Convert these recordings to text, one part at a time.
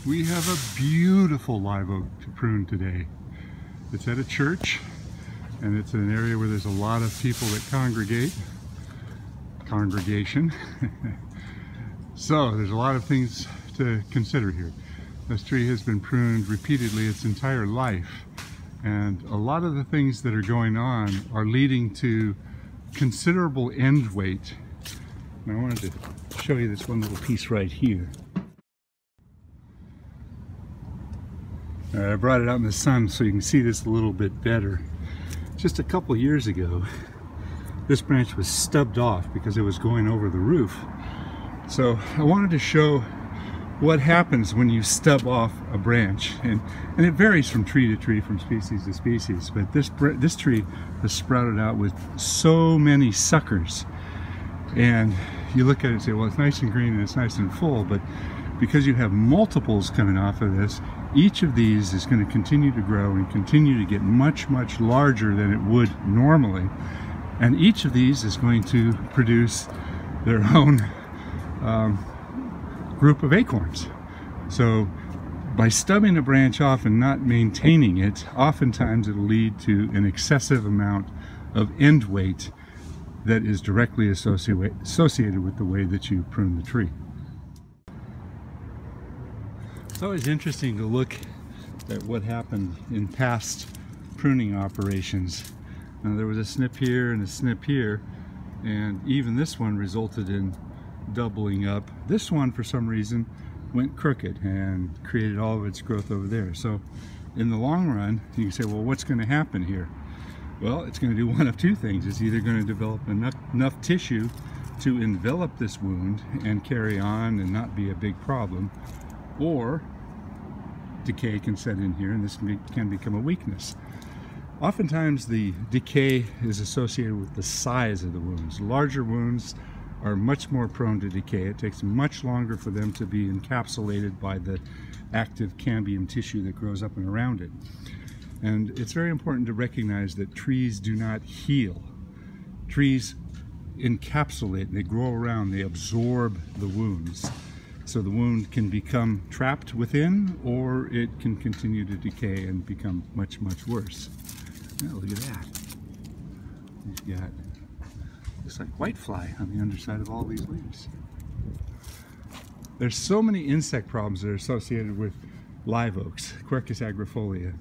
We have a beautiful live oak to prune today. It's at a church, and it's an area where there's a lot of people that congregation. So there's a lot of things to consider here. This tree has been pruned repeatedly its entire life, and a lot of the things that are going on are leading to considerable end weight. And I wanted to show you this one little piece right here. I brought it out in the sun so you can see this a little bit better. Just a couple years ago, this branch was stubbed off because it was going over the roof. So I wanted to show what happens when you stub off a branch, and it varies from tree to tree, from species to species, but this tree has sprouted out with so many suckers. And you look at it and say, well, it's nice and green and it's nice and full, but because you have multiples coming off of this, each of these is going to continue to grow and continue to get much, much larger than it would normally. And each of these is going to produce their own group of acorns. So by stubbing a branch off and not maintaining it, oftentimes it'll lead to an excessive amount of end weight that is directly associated with the way that you prune the tree. It's always interesting to look at what happened in past pruning operations. Now, there was a snip here and a snip here, and even this one resulted in doubling up. This one, for some reason, went crooked and created all of its growth over there. So in the long run, you can say, well, what's going to happen here? Well, it's going to do one of two things. It's either going to develop enough tissue to envelop this wound and carry on and not be a big problem, or decay can set in here, and this can become a weakness. Oftentimes the decay is associated with the size of the wounds. Larger wounds are much more prone to decay. It takes much longer for them to be encapsulated by the active cambium tissue that grows up and around it. And it's very important to recognize that trees do not heal. Trees encapsulate, they grow around, they absorb the wounds. So the wound can become trapped within, or it can continue to decay and become much, much worse. Oh, look at that. You've got, looks like whitefly on the underside of all these leaves. There's so many insect problems that are associated with live oaks, Quercus agrifolia.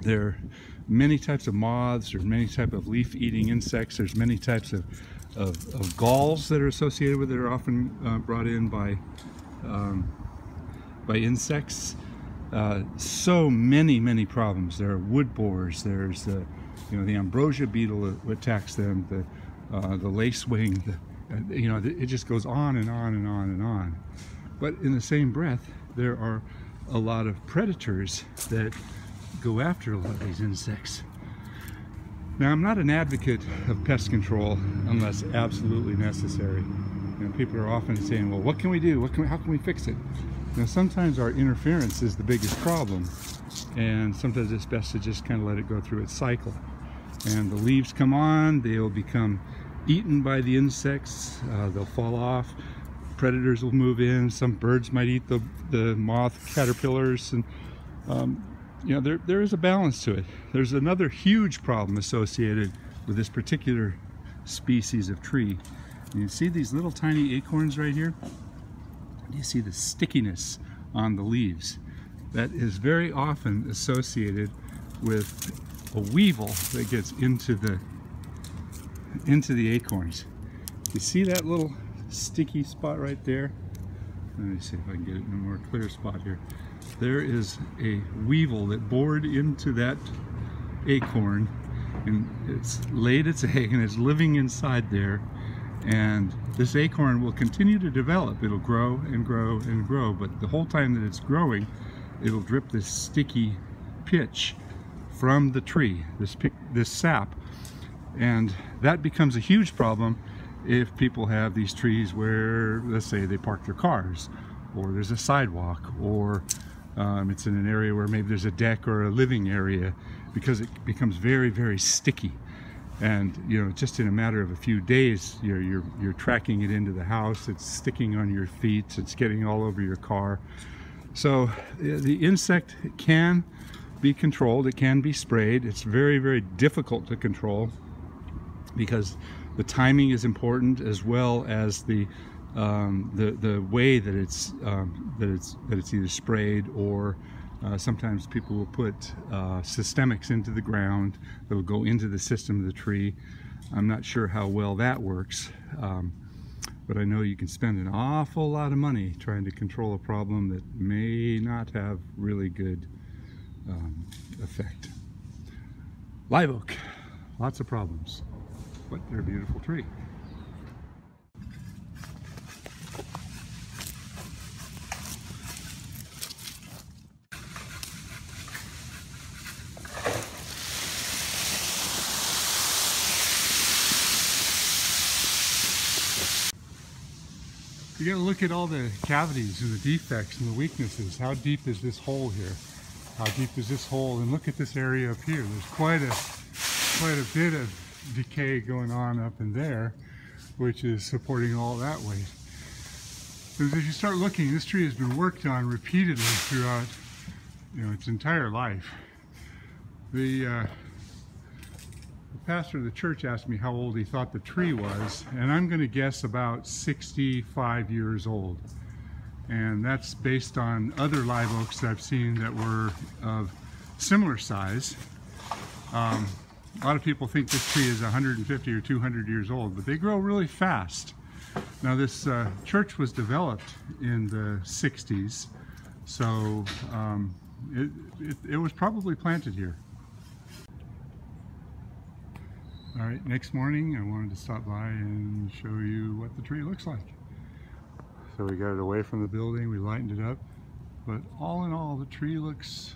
There are many types of moths, there's many types of leaf-eating insects, there's many types of galls that are associated with it, are often brought in by insects. So many problems. There are wood borers. There's the ambrosia beetle that attacks them. The lacewing. It just goes on and on and on and on. But in the same breath, there are a lot of predators that go after a lot of these insects. Now, I'm not an advocate of pest control unless absolutely necessary. People are often saying, well, what can we do? How can we fix it? Now, sometimes our interference is the biggest problem, and sometimes it's best to just kind of let it go through its cycle. And the leaves come on, they'll become eaten by the insects, they'll fall off, predators will move in, some birds might eat the moth caterpillars, and there is a balance to it. There's another huge problem associated with this particular species of tree. And you see these little tiny acorns right here? You see the stickiness on the leaves. That is very often associated with a weevil that gets into the acorns. You see that little sticky spot right there? Let me see if I can get it in a more clear spot here. There is a weevil that bored into that acorn, and it's laid its egg and it's living inside there. And this acorn will continue to develop. It'll grow and grow and grow, but the whole time that it's growing, it'll drip this sticky pitch from the tree, this sap. And that becomes a huge problem if people have these trees where, let's say, they park their cars, or there's a sidewalk, or it's in an area where maybe there's a deck or a living area, because it becomes very sticky. And just in a matter of a few days, you're tracking it into the house. It's sticking on your feet. It's getting all over your car. So the insect can be controlled, it can be sprayed. It's very, very difficult to control because the timing is important, as well as the way that it's either sprayed, or sometimes people will put systemics into the ground that will go into the system of the tree. I'm not sure how well that works, but I know you can spend an awful lot of money trying to control a problem that may not have really good effect. Live oak, lots of problems, but they're a beautiful tree. You got to look at all the cavities and the defects and the weaknesses. How deep is this hole here? How deep is this hole? And look at this area up here. There's quite a bit of decay going on up in there, which is supporting all that weight. So as you start looking, this tree has been worked on repeatedly throughout, its entire life. The pastor of the church asked me how old he thought the tree was, and I'm going to guess about 65 years old. And that's based on other live oaks that I've seen that were of similar size. A lot of people think this tree is 150 or 200 years old, but they grow really fast. Now this church was developed in the 60s, so it was probably planted here. All right, next morning I wanted to stop by and show you what the tree looks like. So we got it away from the building, we lightened it up, but all in all the tree looks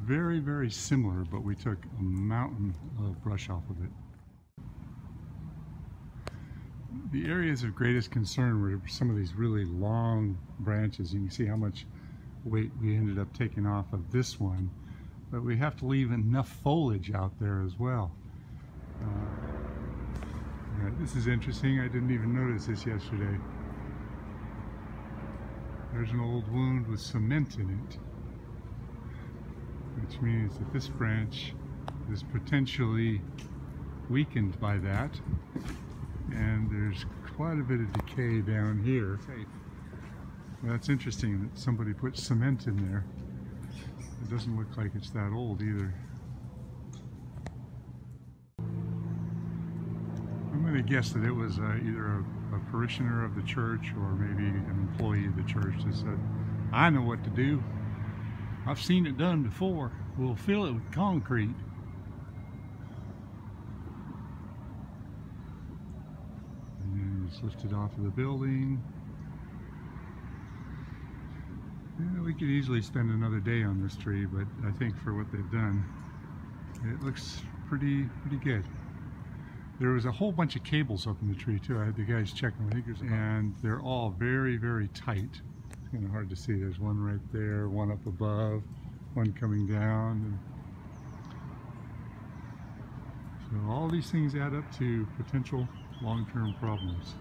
very, very similar, but we took a mountain of brush off of it. The areas of greatest concern were some of these really long branches. You can see how much weight we ended up taking off of this one, but we have to leave enough foliage out there as well. This is interesting. I didn't even notice this yesterday. There's an old wound with cement in it, which means that this branch is potentially weakened by that, and there's quite a bit of decay down here. That's interesting that somebody put cement in there. It doesn't look like it's that old either. I'm going to guess that it was either a parishioner of the church or maybe an employee of the church that said, "I know what to do. I've seen it done before. We'll fill it with concrete." And then it's lifted off of the building. Yeah, we could easily spend another day on this tree, but I think for what they've done, it looks pretty good. There was a whole bunch of cables up in the tree too. I had the guys check them, and they're all very, very tight. It's kind of hard to see. There's one right there, one up above, one coming down. And so all these things add up to potential long-term problems.